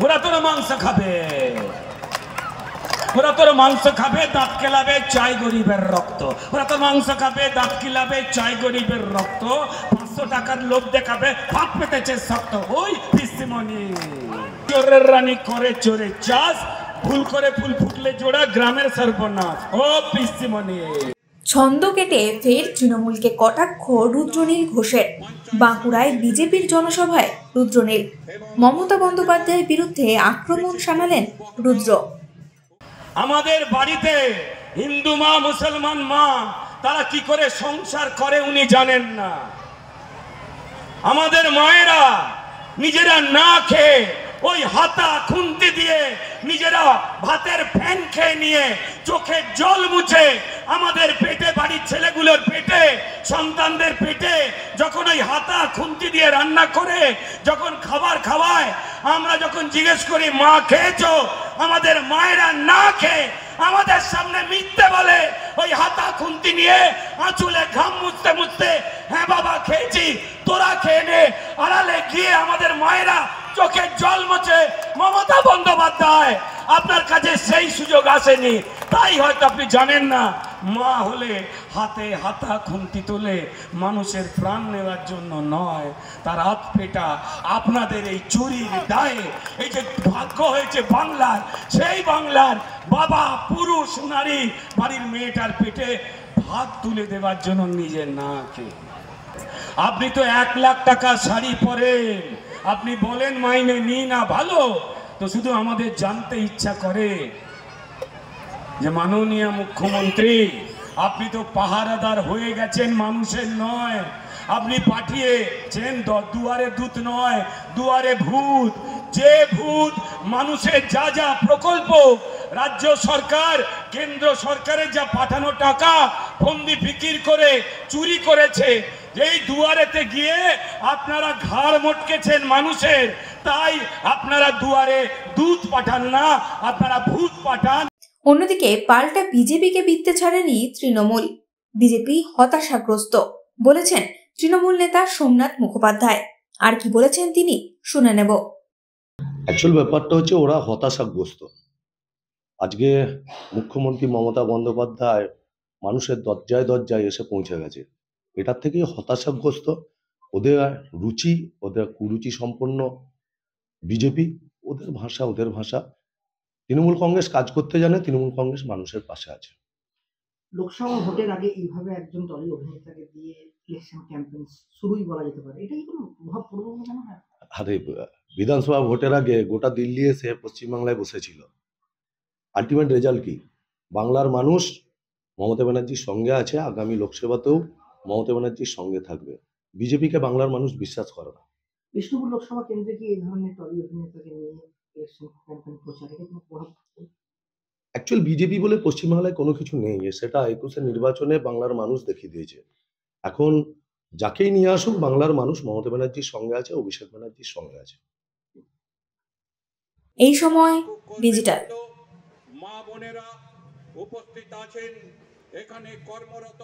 ওরা তোর মাংস খাবে, ওরা তোর মাংস খাবে, দাঁত কেলাবে, চাই গরিবের রক্ত। ওরা তোর মাংস খাবে, দাঁত কিলাবে, চাই গরিবের রক্ত। 500 টাকার লোভ দেখাবে, ভাত পেতেছে শক্ত। ওই পিসিমণি চোরের রানী করে চোরে চাষ, ভুল করে ফুল ফুটলে জোড়া, গ্রামের সর্বনাশ। ও পিসিমণি। ছন্দ কেটে ফের তৃণমূলকে কটাক্ষ রুদ্রনীল ঘোষের। বাঁকুড়ায় বিজেপির জনসভায় রুদ্রনীল। মমতা বন্দ্যোপাধ্যায়ের বিরুদ্ধে আক্রমণ শানালেন রুদ্র। আমাদের বাড়িতে হিন্দু মা, মুসলমান মা, তারা কি করে সংসার করে উনি জানেন না। আমাদের মায়েরা নিজেরা না খেয়ে ওই হাতা খুন্তি দিয়ে নিজেরা ভাতের ফ্যান খেয়ে নিয়ে চোখে জল মুছে আমাদের পেটে, বাড়ির ছেলেগুলোর পেটে, সন্তানদের পেটে যখন ওই হাতা খুন্তি দিয়ে রান্না করে যখন খাবার খাওয়ায়, আমরা যখন জিজ্ঞেস করি মা খেয়েছো, আমাদের মায়েরা না খেয়ে আমাদের সামনে মিথ্যে বলে। ওই হাতা খুন্তি নিয়ে আঁচলে ঘাম মুছতে মুছতে, হ্যাঁ বাবা খেয়েছি, তোরা খেয়ে নে। আড়ালে গিয়ে আমাদের মায়েরা চোখে জল মোছে। মমতা বন্দ্যোপাধ্যায়, আপনার কাছে সেই সুযোগ আসেনি, তাই হয়তো আপনি জানেন না। মা হলে হাতে হাতা খুন্তি তোলে মানুষের প্রাণ নেওয়ার জন্য নয়, তার হাত পেটা আপনাদের এই চুরির দায়ে। এই যে ভাগ্য হয়েছে বাংলার, সেই বাংলার বাবা, পুরুষ, নারী বাড়ির মেয়েটার পেটে ভাত তুলে দেওয়ার জন্য নিজে না খেয়ে। আপনি তো 1 লাখ টাকা শাড়ি পরেন, আপনি বলেন মাইনে নি না, ভালো তো। শুধু আমাদের জানতে ইচ্ছা করে যে মাননীয় মুখ্যমন্ত্রী, আপনি তো পাহারাদার হয়ে গেছেন, মানুষের নয়। আপনি পাঠিয়েছেন দুয়ারে দূত নয়, দুয়ারে ভূত। যে ভূত মানুষের যা যা প্রকল্প রাজ্য সরকার, কেন্দ্র সরকারের যা পাঠানো টাকা ফন্দি ফিকির করে চুরি করেছে, এই দুয়ারেতে গিয়ে আপনারা ঘাড় মটকেছেন মানুষের। তাই আপনারা দুয়ারে দূত পাঠান না, আপনারা ভূত পাঠান। অন্যদিকে পাল্টা বিজেপিকে বিত্তে ছাড়েনি তৃণমূল। বিজেপি হতাশাগ্রস্ত বলেছেন তৃণমূল নেতা সোমনাথ মুখোপাধ্যায়। আর কি বলেছেন তিনি শুনে নেব। অ্যাকচুয়াল ব্যাপারটা হচ্ছে ওরা হতাশাগ্রস্ত। আজকে মুখ্যমন্ত্রী মমতা বন্দ্যোপাধ্যায় মানুষের দরজায় দরজায় এসে পৌঁছে গেছে, এটার থেকেই হতাশাগ্রস্ত। ওদের রুচি, ওদের কুরুচি সম্পন্ন বিজেপি, ওদের ভাষা ওদের ভাষা। তৃণমূল কংগ্রেস কাজ করতে জানে, তৃণমূল কংগ্রেস মানুষের পাশে আছে। লোকসভা ভোটের আগে এইভাবে একজন দলীয় অভিনেতাকে দিয়ে ইলেকশন ক্যাম্পেইন শুরুই বলা যেতে পারে, এটা কি কোনো প্রভাব পড়বে বলে মনে হয়? আরে বিধানসভা ভোটের আগে গোটা দিল্লি এসে পশ্চিমবাংলায় বসেছিল। আলটিমেট রেজাল্ট কি? বাংলার মানুষ মমতা ব্যানার্জির সঙ্গে আছে, আগামী লোকসভাতেও মমতা ব্যানার্জির সঙ্গে থাকবে। বিজেপিকে বাংলার মানুষ বিশ্বাস করে না। বিষ্ণুপুর লোকসভা কেন্দ্রে কি এই ধরনের দলীয় অভিনেতাকে নিয়ে ইলেকশন ক্যাম্পেইন প্রচারে কোনো প্রভাব পড়বে? অ্যাকচুয়াল বিজেপি বলে পশ্চিমবাংলায় কোনো কিছু নেই, সেটা 21-এর নির্বাচনে বাংলার মানুষ দেখিয়ে দিয়েছে। এখন যাকেই নিয়ে আসুক, বাংলার মানুষ মমতা ব্যানার্জির সঙ্গে আছে, অভিষেক ব্যানার্জির সঙ্গে আছে। এই সময় ডিজিটাল মা বোনেরা উপস্থিত আছেন, এখানে কর্মরত